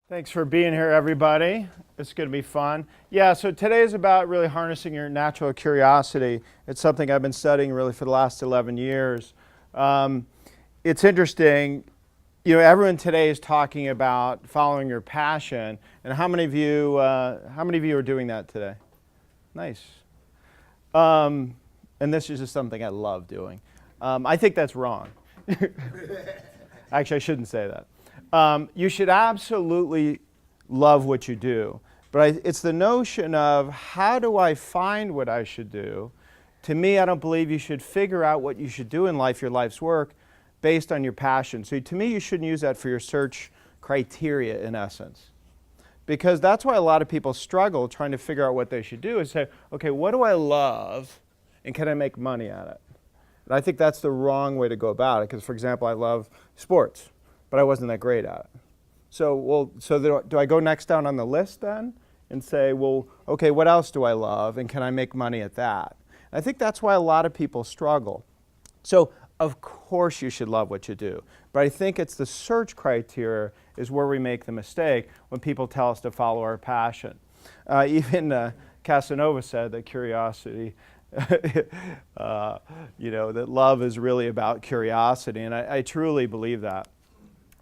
Thanks for being here, everybody. It's going to be fun. Yeah, so today is about really harnessing your natural curiosity. It's something I've been studying really for the last 11 years. It's interesting, everyone today is talking about following your passion. And how many of you are doing that today? Nice. And this is just something I love doing. I think that's wrong. Actually, I shouldn't say that. You should absolutely love what you do, but it's the notion of how do I find what I should do? To me, I don't believe you should figure out what you should do in life, your life's work, based on your passion. So to me, you shouldn't use that for your search criteria in essence, because that's why a lot of people struggle trying to figure out what they should do is say, okay, what do I love and can I make money at it? And I think that's the wrong way to go about it, because for example, I love sports, but I wasn't that great at it. So do I go next down on the list then and say, well, okay, what else do I love and can I make money at that? And I think that's why a lot of people struggle. So of course you should love what you do, but I think it's the search criteria is where we make the mistake when people tell us to follow our passion. Even Casanova said that curiosity, that love is really about curiosity, and I truly believe that.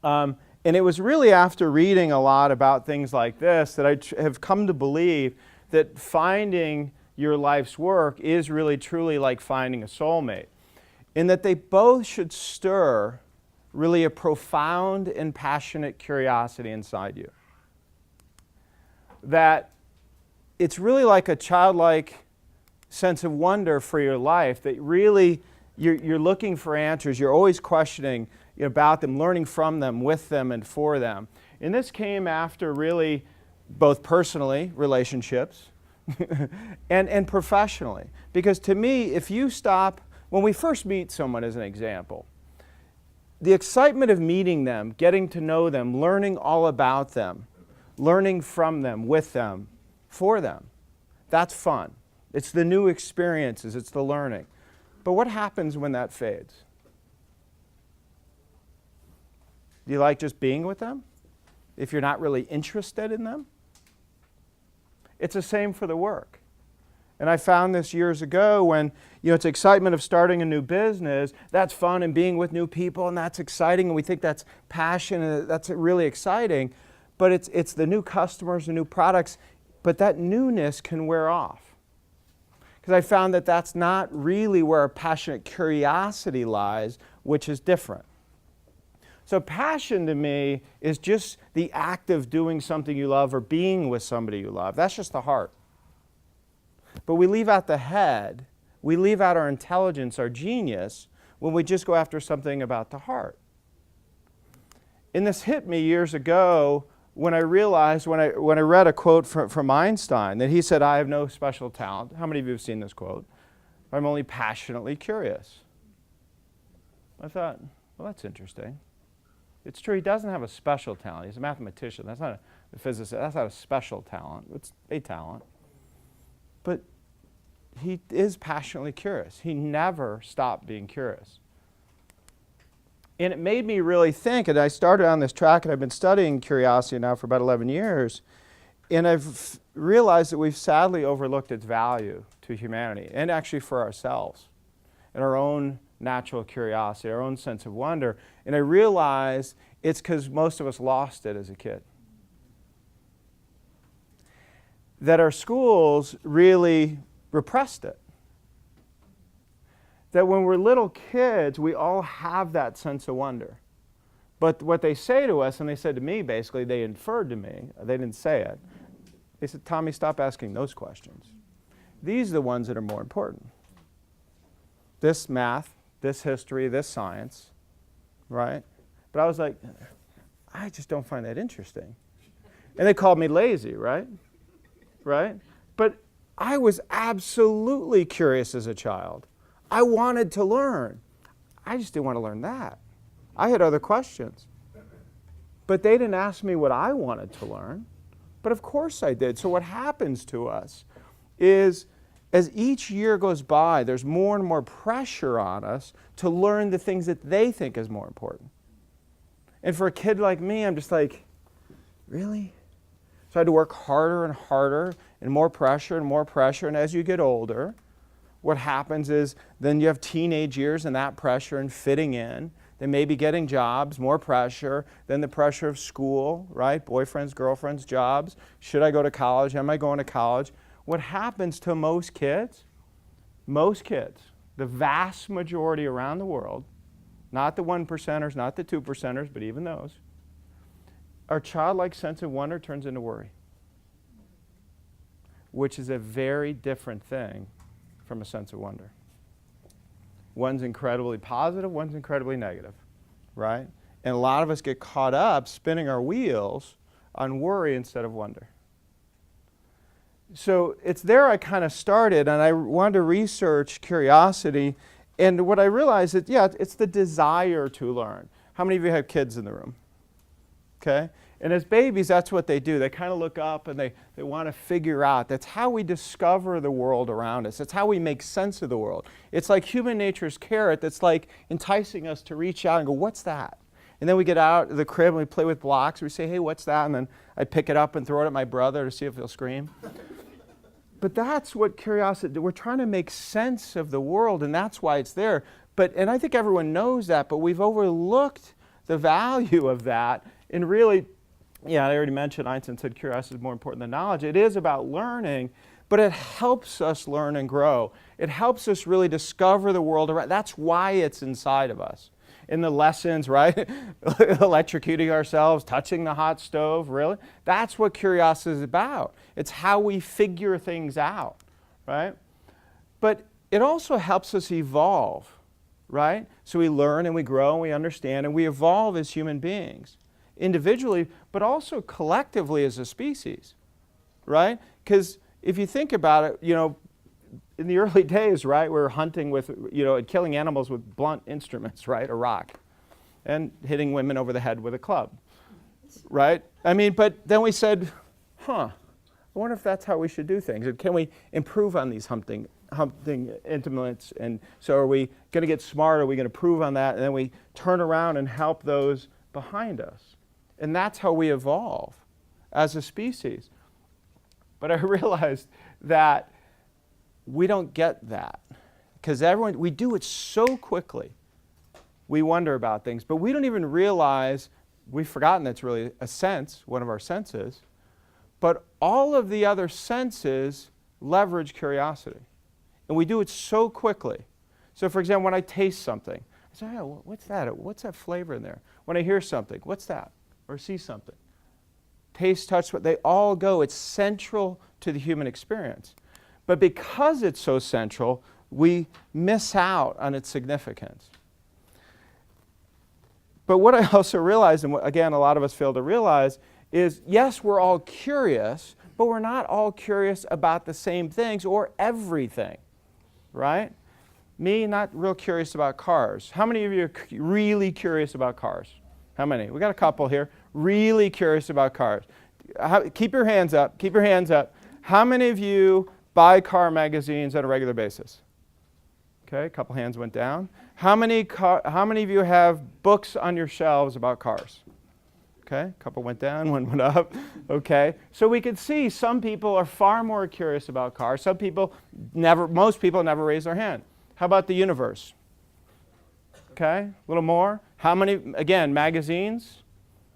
And it was really after reading a lot about things like this that I have come to believe that finding your life's work is really truly like finding a soulmate, in that they both should stir really a profound and passionate curiosity inside you. That it's really like a childlike sense of wonder for your life, that really you're looking for answers, you're always questioning about them, learning from them, with them, and for them. And this came after really both personally, relationships, and professionally. Because to me, if you stop, when we first meet someone as an example, the excitement of meeting them, getting to know them, learning all about them, learning from them, with them, for them, that's fun. It's the new experiences, it's the learning. But what happens when that fades? Do you like just being with them if you're not really interested in them? It's the same for the work. And I found this years ago when, it's excitement of starting a new business, that's fun, and being with new people, and that's exciting, and we think that's passion, and that's really exciting. But it's the new customers, the new products, but that newness can wear off. Because I found that that's not really where a passionate curiosity lies, which is different. So passion to me is just the act of doing something you love or being with somebody you love. That's just the heart. But we leave out the head, we leave out our intelligence, our genius, when we just go after something about the heart. And this hit me years ago when I realized, when I read a quote from Einstein, that he said, I have no special talent. How many of you have seen this quote? I'm only passionately curious. I thought, well, that's interesting. It's true, he doesn't have a special talent. He's a mathematician. That's not a physicist. That's not a special talent. It's a talent. But he is passionately curious. He never stopped being curious. And it made me really think, and I started on this track, and I've been studying curiosity now for about 11 years, and I've realized that we've sadly overlooked its value to humanity, and actually for ourselves, and our own natural curiosity, our own sense of wonder. And I realized it's because most of us lost it as a kid. That our schools really repressed it. That when we're little kids, we all have that sense of wonder. But what they say to us, and they said to me basically, they inferred to me, they didn't say it, they said, Tommy, stop asking those questions. These are the ones that are more important. This math, this history, this science, right? But I was like, I just don't find that interesting. And they called me lazy, right? Right? But I was absolutely curious as a child. I wanted to learn. I just didn't want to learn that. I had other questions. But they didn't ask me what I wanted to learn. But of course I did. So what happens to us is, as each year goes by, there's more and more pressure on us to learn the things that they think is more important. And for a kid like me, I'm just like, Really? So I had to work harder and harder and more pressure and more pressure. And as you get older, what happens is then you have teenage years and that pressure and fitting in. Then maybe getting jobs, more pressure. Then the pressure of school, right? Boyfriends, girlfriends, jobs. Should I go to college? Am I going to college? What happens to most kids, the vast majority around the world, not the 1%ers, not the 2%ers, but even those, our childlike sense of wonder turns into worry, which is a very different thing from a sense of wonder. One's incredibly positive, one's incredibly negative, right? And a lot of us get caught up spinning our wheels on worry instead of wonder. So it's there I kind of started, and I wanted to research curiosity. And what I realized is, yeah, it's the desire to learn. How many of you have kids in the room? Okay? And as babies, that's what they do. They kind of look up and they want to figure out. That's how we discover the world around us. That's how we make sense of the world. It's like human nature's carrot that's like enticing us to reach out and go, what's that? And then we get out of the crib and we play with blocks. We say, hey, what's that? And then I pick it up and throw it at my brother to see if he'll scream. But that's what curiosity, we're trying to make sense of the world, and that's why it's there. And I think everyone knows that, but we've overlooked the value of that. And really, yeah, I already mentioned Einstein said curiosity is more important than knowledge. It is about learning, but it helps us learn and grow. It helps us really discover the world around. That's why it's inside of us. In the lessons, right? Electrocuting ourselves, touching the hot stove, really? That's what curiosity is about. It's how we figure things out, right? But it also helps us evolve, right? So we learn and we grow and we understand and we evolve as human beings, individually, but also collectively as a species, right? Because if you think about it, in the early days, right, we were hunting with, and killing animals with blunt instruments, right, a rock, and hitting women over the head with a club, right? But then we said, I wonder if that's how we should do things. And can we improve on these hunting instruments? And so are we going to get smarter? Are we going to improve on that? And then we turn around and help those behind us. And that's how we evolve as a species. But I realized that we don't get that because we do it so quickly. We wonder about things, but we don't even realize we've forgotten that's really a sense, one of our senses. But all of the other senses leverage curiosity. And we do it so quickly. So for example, when I taste something, I say, oh, what's that? What's that flavor in there? When I hear something, what's that? Or see something. Taste, touch, they all go. It's central to the human experience. But because it's so central, we miss out on its significance. But what I also realized, and what, again, a lot of us fail to realize, is yes, we're all curious, but we're not all curious about the same things or everything, right? Me, not real curious about cars. How many of you are really curious about cars? How many? We got a couple here. Really curious about cars. Keep your hands up. Keep your hands up. How many of you buy car magazines on a regular basis? Okay, a couple hands went down. How many of you have books on your shelves about cars? Okay, a couple went down, one went up. Okay, so we could see some people are far more curious about cars. Some people most people never raise their hand. How about the universe? Okay, a little more. How many, again, magazines,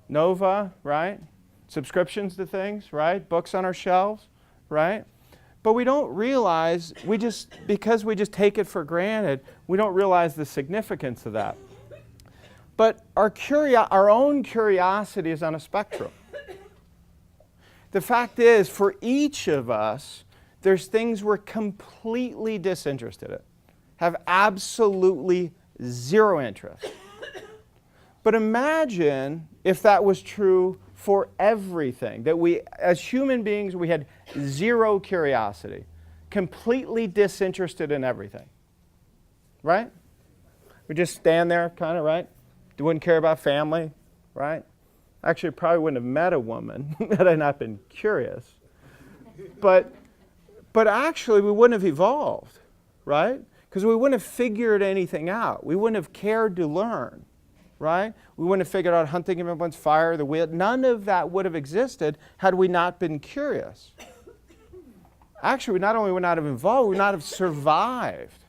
Nova, right? Subscriptions to things, right? Books on our shelves, right? But we don't realize, because we just take it for granted, we don't realize the significance of that. But our own curiosity is on a spectrum. The fact is, for each of us, there's things we're completely disinterested in, have absolutely zero interest. But imagine if that was true for everything, that we, as human beings, we had zero curiosity, completely disinterested in everything, right? We just stand there, kind of, right? Wouldn't care about family, right? Actually, probably wouldn't have met a woman had I not been curious. But actually, we wouldn't have evolved, right? Because we wouldn't have figured anything out. We wouldn't have cared to learn. right? We wouldn't have figured out hunting implements, fire, the wheel. None of that would have existed had we not been curious. Actually, we not only would not have evolved, we would not have survived.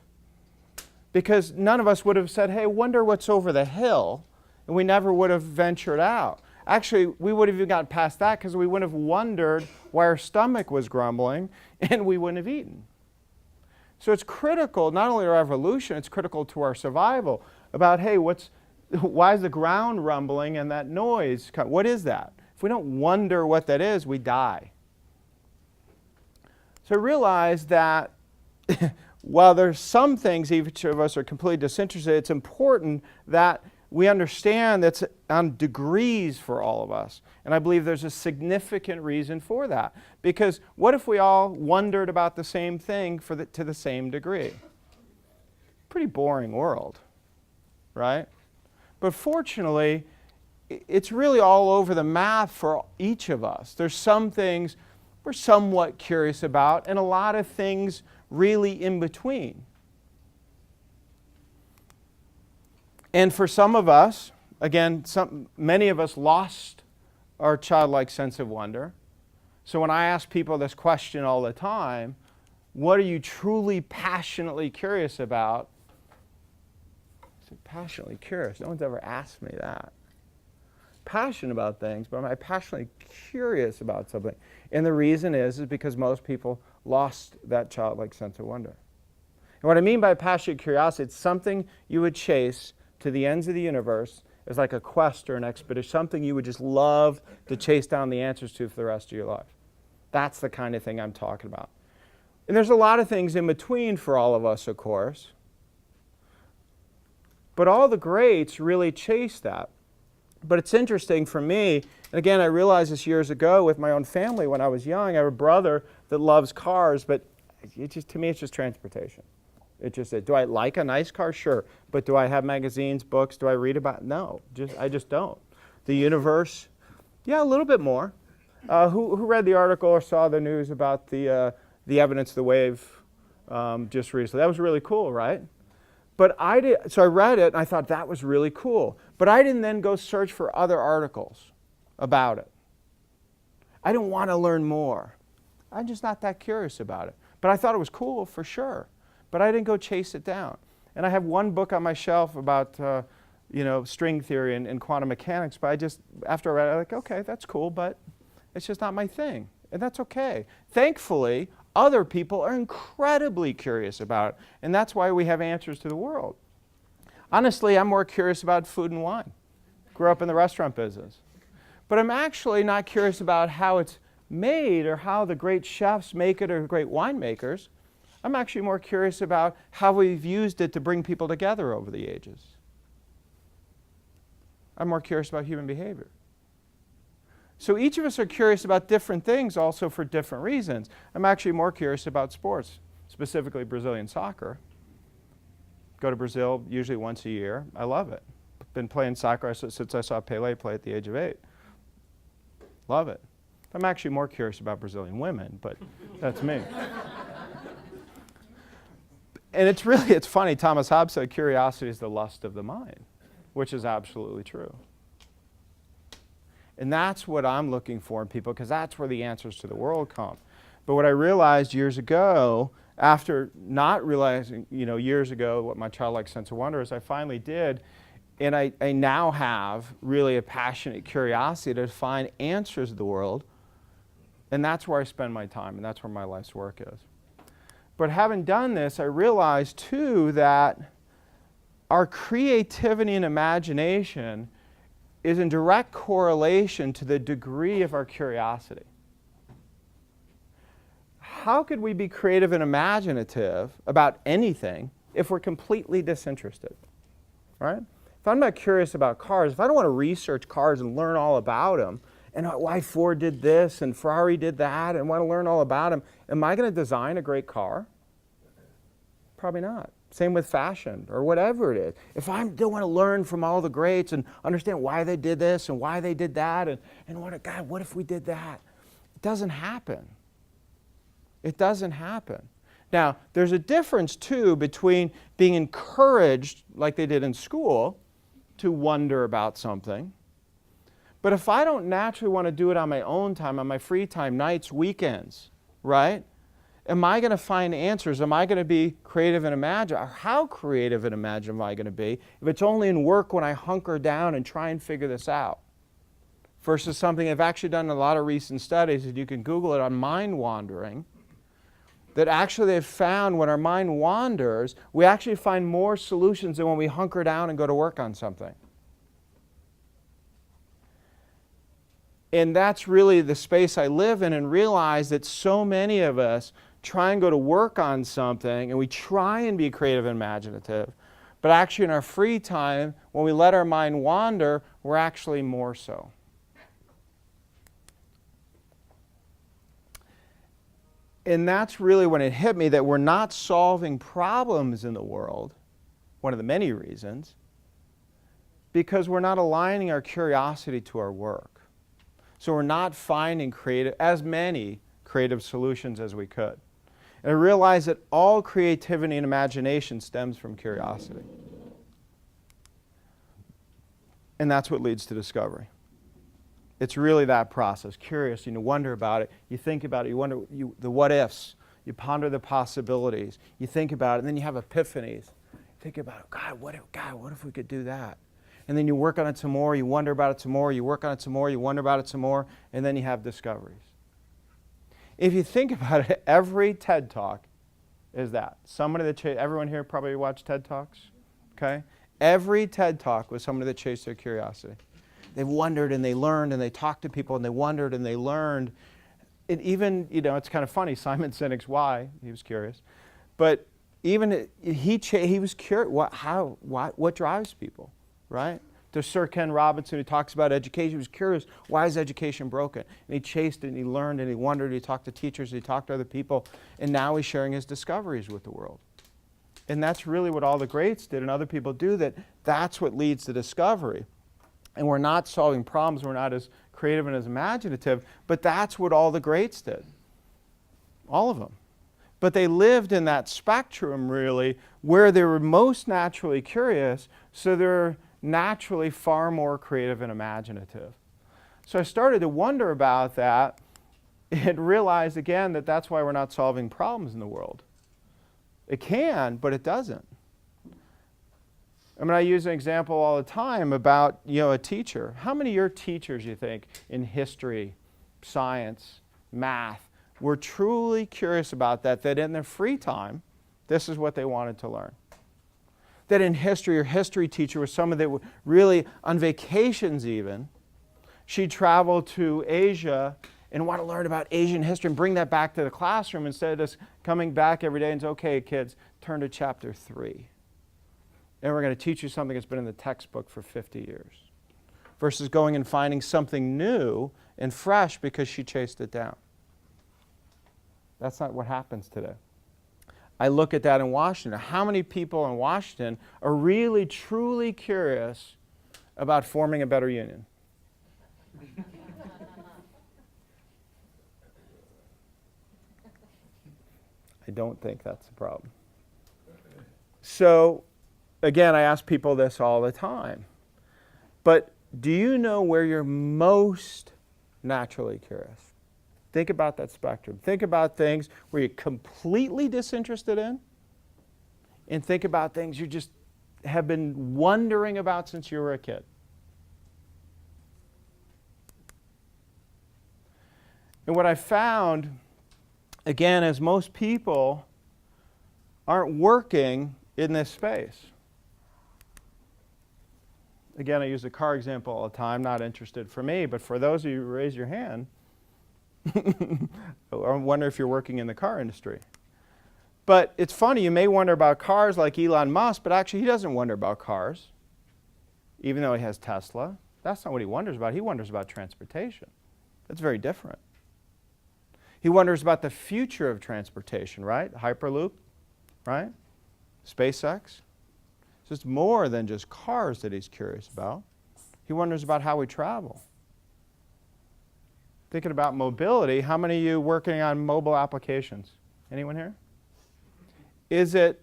Because none of us would have said, hey, wonder what's over the hill, and we never would have ventured out. Actually, we would have even gotten past that because we wouldn't have wondered why our stomach was grumbling, and we wouldn't have eaten. So it's critical, not only to our evolution, it's critical to our survival, about, hey, why is the ground rumbling and that noise? What is that? If we don't wonder what that is, we die. So realize that while there's some things each of us are completely disinterested, it's important that we understand that's on degrees for all of us. And I believe there's a significant reason for that. Because what if we all wondered about the same thing to the same degree? Pretty boring world, right? But fortunately, it's really all over the map for each of us. There's some things we're somewhat curious about, and a lot of things really in between. And for some of us, again, many of us lost our childlike sense of wonder. So when I ask people this question all the time, what are you truly passionately curious about? I said, passionately curious. No one's ever asked me that. Passionate about things, but am I passionately curious about something? And the reason is because most people lost that childlike sense of wonder. And what I mean by passionate curiosity, it's something you would chase to the ends of the universe. It's like a quest or an expedition, something you would just love to chase down the answers to for the rest of your life. That's the kind of thing I'm talking about. And there's a lot of things in between for all of us, of course. But all the greats really chase that. But it's interesting for me, and again, I realized this years ago with my own family when I was young. I have a brother that loves cars, but to me, it's just transportation. It just, do I like a nice car? Sure. But do I have magazines, books? Do I read about it? No. I just don't. The universe, yeah, a little bit more. Who read the article or saw the news about the evidence of the wave just recently? That was really cool, right? But so I read it and I thought that was really cool. But I didn't then go search for other articles about it. I didn't want to learn more. I'm just not that curious about it. But I thought it was cool for sure. But I didn't go chase it down. And I have one book on my shelf about string theory and quantum mechanics, but after I read it, I'm like, okay, that's cool, but it's just not my thing. And that's okay. Thankfully, other people are incredibly curious about it, and that's why we have answers to the world. Honestly, I'm more curious about food and wine. Grew up in the restaurant business. But I'm actually not curious about how it's made or how the great chefs make it or great winemakers. I'm actually more curious about how we've used it to bring people together over the ages. I'm more curious about human behavior. So each of us are curious about different things also for different reasons. I'm actually more curious about sports, specifically Brazilian soccer. Go to Brazil usually once a year. I love it. Been playing soccer since I saw Pelé play at the age of 8. Love it. I'm actually more curious about Brazilian women, but that's me. And it's funny, Thomas Hobbes said curiosity is the lust of the mind, which is absolutely true. And that's what I'm looking for in people, because that's where the answers to the world come. But what I realized years ago, after not realizing, years ago what my childlike sense of wonder is, I finally did. And I now have really a passionate curiosity to find answers to the world. And that's where I spend my time, and that's where my life's work is. But having done this, I realized too that our creativity and imagination is in direct correlation to the degree of our curiosity. How could we be creative and imaginative about anything if we're completely disinterested, right? If I'm not curious about cars, if I don't want to research cars and learn all about them, and why Ford did this and Ferrari did that, and want to learn all about them, am I going to design a great car? Probably not. Same with fashion or whatever it is. If I don't want to learn from all the greats and understand why they did this and why they did that and God, what if we did that? It doesn't happen. It doesn't happen. Now, there's a difference too between being encouraged like they did in school to wonder about something. But if I don't naturally want to do it on my own time, on my free time, nights, weekends, right? Am I going to find answers? Am I going to be creative and imaginative? Or how creative and imaginative am I going to be if it's only in work when I hunker down and try and figure this out? Versus something I've actually done a lot of recent studies, and you can Google it, on mind wandering, that actually they've found when our mind wanders, we actually find more solutions than when we hunker down and go to work on something. And that's really the space I live in, and realize that so many of us try and go to work on something, and we try and be creative and imaginative, but actually in our free time, when we let our mind wander, we're actually more so. And that's really when it hit me that we're not solving problems in the world, one of the many reasons, because we're not aligning our curiosity to our work. So we're not finding as many creative solutions as we could. And I realized that all creativity and imagination stems from curiosity. And that's what leads to discovery. It's really that process. Curious, you wonder about it, you think about it, you wonder the what ifs, you ponder the possibilities, you think about it, and then you have epiphanies. Think about, God, what if we could do that? And then you work on it some more, you wonder about it some more, you work on it some more, you wonder about it some more, and then you have discoveries. If you think about it, every TED Talk is that. Everyone here probably watched TED Talks, okay? Every TED Talk was somebody that chased their curiosity. They wondered and they learned and they talked to people and they wondered and they learned. And even, it's kind of funny, Simon Sinek's why, he was curious. But even he was curious, what drives people, right? There's Sir Ken Robinson who talks about education. He was curious, why is education broken? And he chased it and he learned and he wondered, he talked to teachers, he talked to other people, and now he's sharing his discoveries with the world. And that's really what all the greats did and other people do, that's what leads to discovery. And we're not solving problems, we're not as creative and as imaginative, but that's what all the greats did. All of them. But they lived in that spectrum, really, where they were most naturally curious, so they're naturally far more creative and imaginative. So I started to wonder about that and realized again that that's why we're not solving problems in the world. It can, but it doesn't. I use an example all the time about, a teacher. How many of your teachers, you think, in history, science, math, were truly curious about that in their free time, this is what they wanted to learn? That in history, your history teacher was someone that would really, on vacations even, she'd travel to Asia and want to learn about Asian history and bring that back to the classroom instead of just coming back every day and say, okay, kids, turn to chapter 3. And we're going to teach you something that's been in the textbook for 50 years. Versus going and finding something new and fresh because she chased it down. That's not what happens today. I look at that in Washington. How many people in Washington are really, truly curious about forming a better union? I don't think that's the problem. So, again, I ask people this all the time. But do you know where you're most naturally curious? Think about that spectrum. Think about things where you're completely disinterested in, and think about things you just have been wondering about since you were a kid. And what I found, again, is most people aren't working in this space. Again, I use the car example all the time, not interested for me, but for those of you who raise your hand, I wonder if you're working in the car industry. But it's funny, you may wonder about cars like Elon Musk, but actually he doesn't wonder about cars, even though he has Tesla. That's not what he wonders about. He wonders about transportation. That's very different. He wonders about the future of transportation, right? Hyperloop, right? SpaceX. It's just more than just cars that he's curious about. He wonders about how we travel. Thinking about mobility, how many of you working on mobile applications? Anyone here? Is it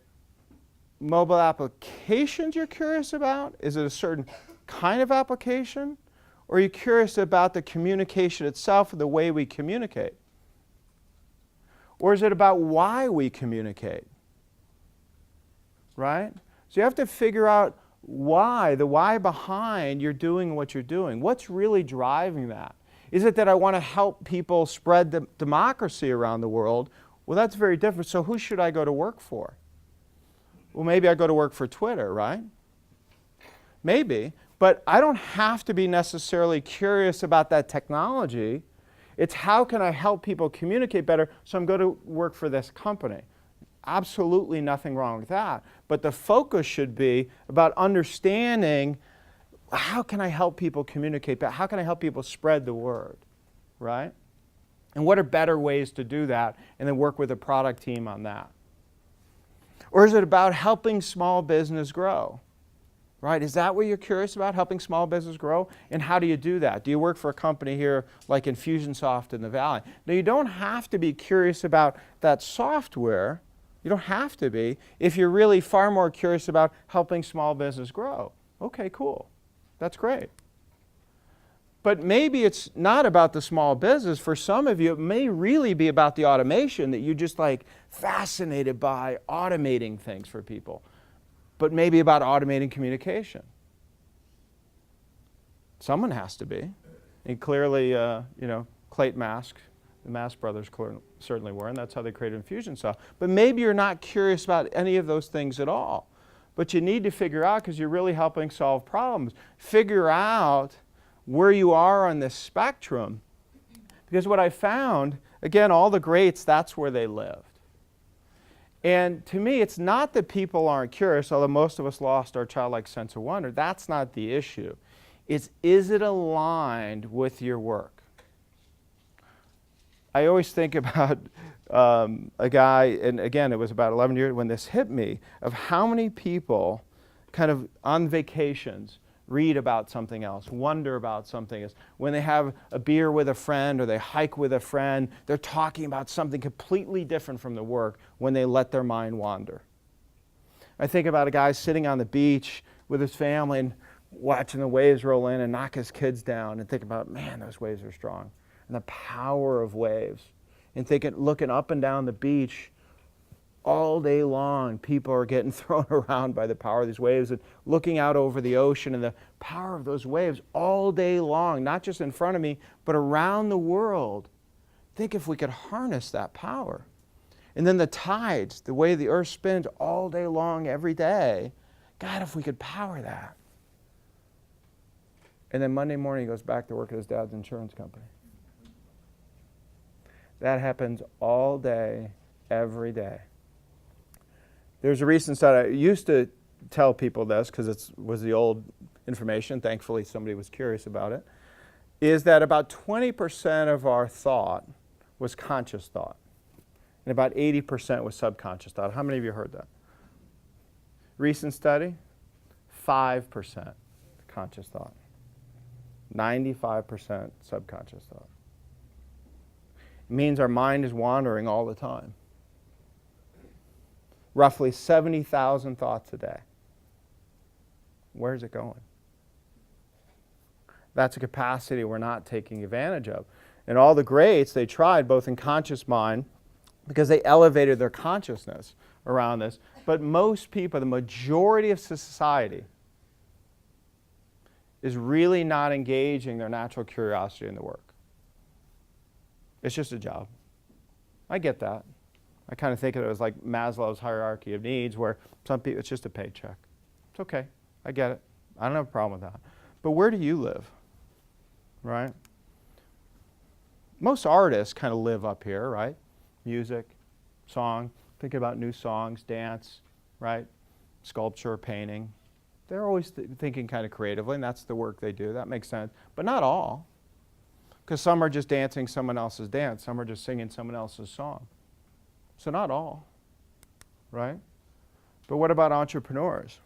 mobile applications you're curious about? Is it a certain kind of application? Or are you curious about the communication itself and the way we communicate? Or is it about why we communicate? Right? So you have to figure out why, the why behind you're doing what you're doing. What's really driving that? Is it that I want to help people spread the democracy around the world? Well, that's very different. So who should I go to work for? Well, maybe I go to work for Twitter, right? Maybe. But I don't have to be necessarily curious about that technology. It's how can I help people communicate better, so I'm going to work for this company. Absolutely nothing wrong with that. But the focus should be about understanding how can I help people communicate better? How can I help people spread the word, right? And what are better ways to do that? And then work with a product team on that. Or is it about helping small business grow? Right? Is that what you're curious about, helping small business grow? And how do you do that? Do you work for a company here like Infusionsoft in the Valley? Now, you don't have to be curious about that software. You don't have to be if you're really far more curious about helping small business grow. Okay, cool. That's great. But maybe it's not about the small business. For some of you, it may really be about the automation, that you're just like fascinated by automating things for people. But maybe about automating communication. Someone has to be. And clearly, Clayton Mask, the Mask brothers certainly were, and that's how they created Infusionsoft. But maybe you're not curious about any of those things at all. But you need to figure out, because you're really helping solve problems, figure out where you are on this spectrum. Because what I found, again, all the greats, that's where they lived. And to me, it's not that people aren't curious, although most of us lost our childlike sense of wonder. That's not the issue. It's, is it aligned with your work? I always think about a guy, and again, it was about 11 years when this hit me, of how many people kind of on vacations read about something else, wonder about something else. When they have a beer with a friend or they hike with a friend, they're talking about something completely different from the work when they let their mind wander. I think about a guy sitting on the beach with his family and watching the waves roll in and knock his kids down and think about, man, those waves are strong. And the power of waves. And thinking, looking up and down the beach, all day long, people are getting thrown around by the power of these waves, and looking out over the ocean and the power of those waves all day long, not just in front of me, but around the world. Think if we could harness that power. And then the tides, the way the earth spins all day long, every day. God, if we could power that. And then Monday morning, he goes back to work at his dad's insurance company. That happens all day, every day. There's a recent study. I used to tell people this because it was the old information. Thankfully, somebody was curious about it. Is that about 20% of our thought was conscious thought, and about 80% was subconscious thought. How many of you heard that? Recent study, 5% conscious thought, 95% subconscious thought. It means our mind is wandering all the time. Roughly 70,000 thoughts a day. Where's it going? That's a capacity we're not taking advantage of. And all the greats, they tried both in conscious mind, because they elevated their consciousness around this. But most people, the majority of society, is really not engaging their natural curiosity in the work. It's just a job. I get that. I kind of think of it as like Maslow's hierarchy of needs, where some people, it's just a paycheck. It's okay. I get it. I don't have a problem with that. But where do you live? Right? Most artists kind of live up here, right? Music, song, thinking about new songs, dance, right? Sculpture, painting. They're always thinking kind of creatively, and that's the work they do. That makes sense. But not all. Because some are just dancing someone else's dance. Some are just singing someone else's song. So not all, right? But what about entrepreneurs?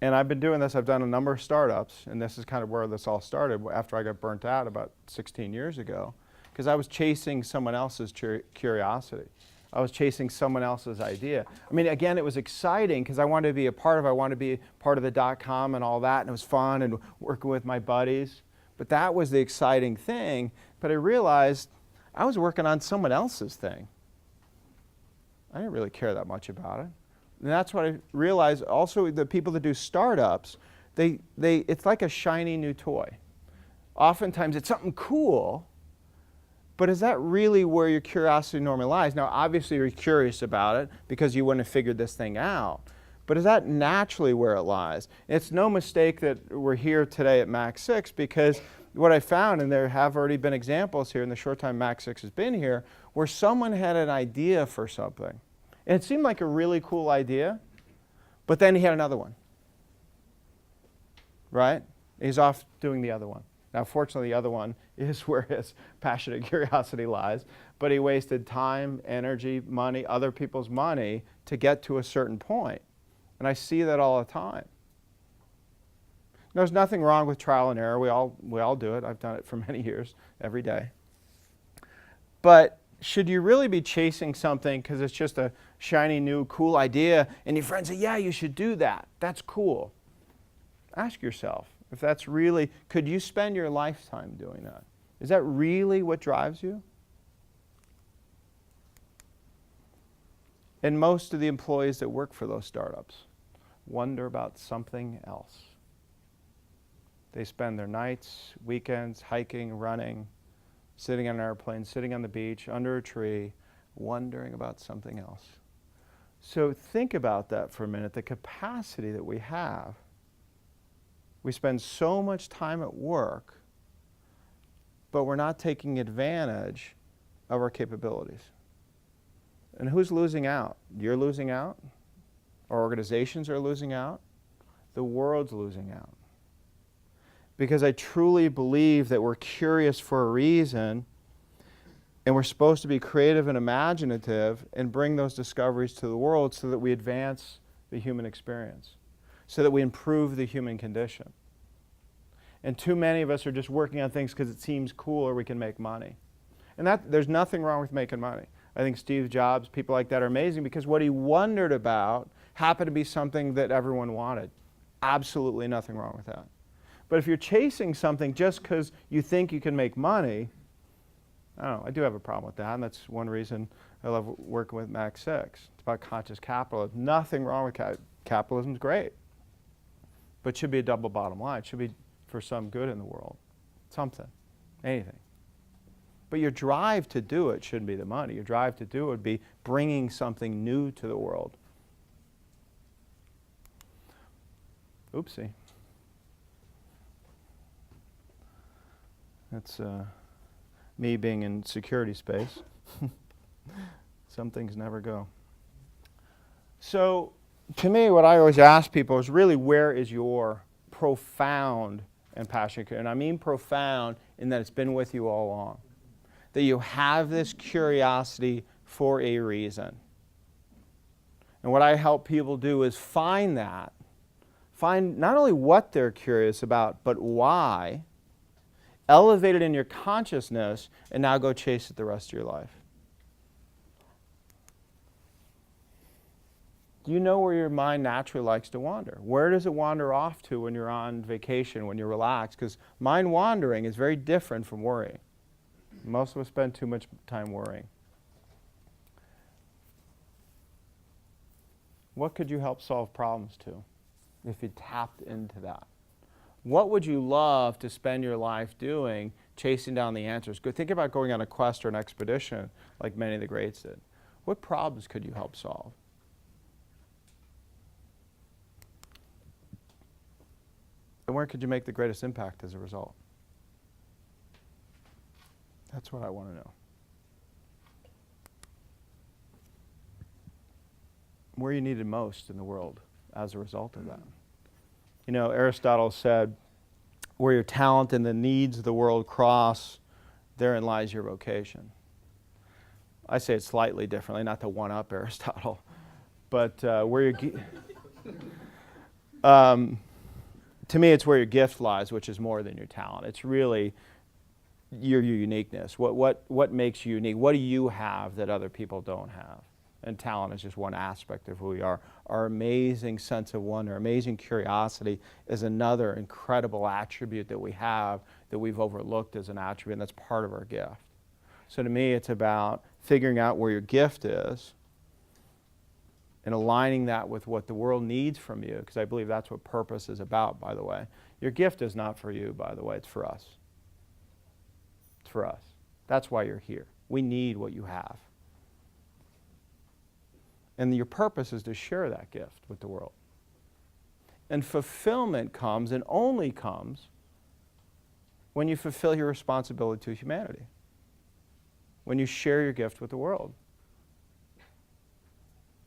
And I've been doing this. I've done a number of startups, and this is kind of where this all started after I got burnt out about 16 years ago, because I was chasing someone else's curiosity. I was chasing someone else's idea. I mean, again, it was exciting because I wanted to be a part of it. I wanted to be part of the .com and all that, and it was fun and working with my buddies. But that was the exciting thing. But I realized I was working on someone else's thing. I didn't really care that much about it. And that's what I realized. Also, the people that do startups, it's like a shiny new toy. Oftentimes, it's something cool, but is that really where your curiosity normally lies? Now, obviously, you're curious about it because you wouldn't have figured this thing out. But is that naturally where it lies? It's no mistake that we're here today at Mac 6 because what I found, and there have already been examples here in the short time Mac 6 has been here, where someone had an idea for something. And it seemed like a really cool idea, but then he had another one. Right? He's off doing the other one. Now, fortunately, the other one is where his passionate curiosity lies, but he wasted time, energy, money, other people's money to get to a certain point. And I see that all the time. There's nothing wrong with trial and error. We all do it. I've done it for many years, every day. But should you really be chasing something because it's just a shiny, new, cool idea, and your friends say, yeah, you should do that. That's cool. Ask yourself, if that's really, could you spend your lifetime doing that? Is that really what drives you? And most of the employees that work for those startups wonder about something else. They spend their nights, weekends, hiking, running, sitting on an airplane, sitting on the beach, under a tree, wondering about something else. So think about that for a minute, the capacity that we have. We spend so much time at work, but we're not taking advantage of our capabilities. And who's losing out? You're losing out. Our organizations are losing out. The world's losing out. Because I truly believe that we're curious for a reason, and we're supposed to be creative and imaginative and bring those discoveries to the world so that we advance the human experience, so that we improve the human condition. And too many of us are just working on things because it seems cool or we can make money. And there's nothing wrong with making money. I think Steve Jobs, people like that are amazing because what he wondered about happened to be something that everyone wanted. Absolutely nothing wrong with that. But if you're chasing something just because you think you can make money, I don't know, I do have a problem with that, and that's one reason I love working with Mac 6. It's about conscious capitalism. Nothing wrong with capitalism. It's great. But it should be a double bottom line. It should be for some good in the world. Something. Anything. But your drive to do it shouldn't be the money. Your drive to do it would be bringing something new to the world. Oopsie. That's me being in security space. Some things never go. So, to me, what I always ask people is really, where is your profound and passionate curiosity? And I mean profound in that it's been with you all along. That you have this curiosity for a reason. And what I help people do is find that. Find not only what they're curious about, but why. Elevate it in your consciousness, and now go chase it the rest of your life. Do you know where your mind naturally likes to wander? Where does it wander off to when you're on vacation, when you're relaxed? Because mind wandering is very different from worrying. Most of us spend too much time worrying. What could you help solve problems to if you tapped into that? What would you love to spend your life doing, chasing down the answers? Think about going on a quest or an expedition like many of the greats did. What problems could you help solve? And where could you make the greatest impact as a result? That's what I want to know. Where you needed most in the world as a result of that. You know, Aristotle said, where your talent and the needs of the world cross, therein lies your vocation. I say it slightly differently, not to one-up Aristotle, but where your to me, it's where your gift lies, which is more than your talent. It's really your uniqueness. What makes you unique? What do you have that other people don't have? And talent is just one aspect of who we are. Our amazing sense of wonder, amazing curiosity is another incredible attribute that we have that we've overlooked as an attribute, and that's part of our gift. So to me, it's about figuring out where your gift is and aligning that with what the world needs from you, because I believe that's what purpose is about, by the way. Your gift is not for you, by the way, it's for us. It's for us. That's why you're here. We need what you have. And your purpose is to share that gift with the world. And fulfillment comes and only comes when you fulfill your responsibility to humanity. When you share your gift with the world.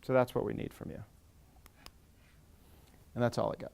So that's what we need from you. And that's all I got.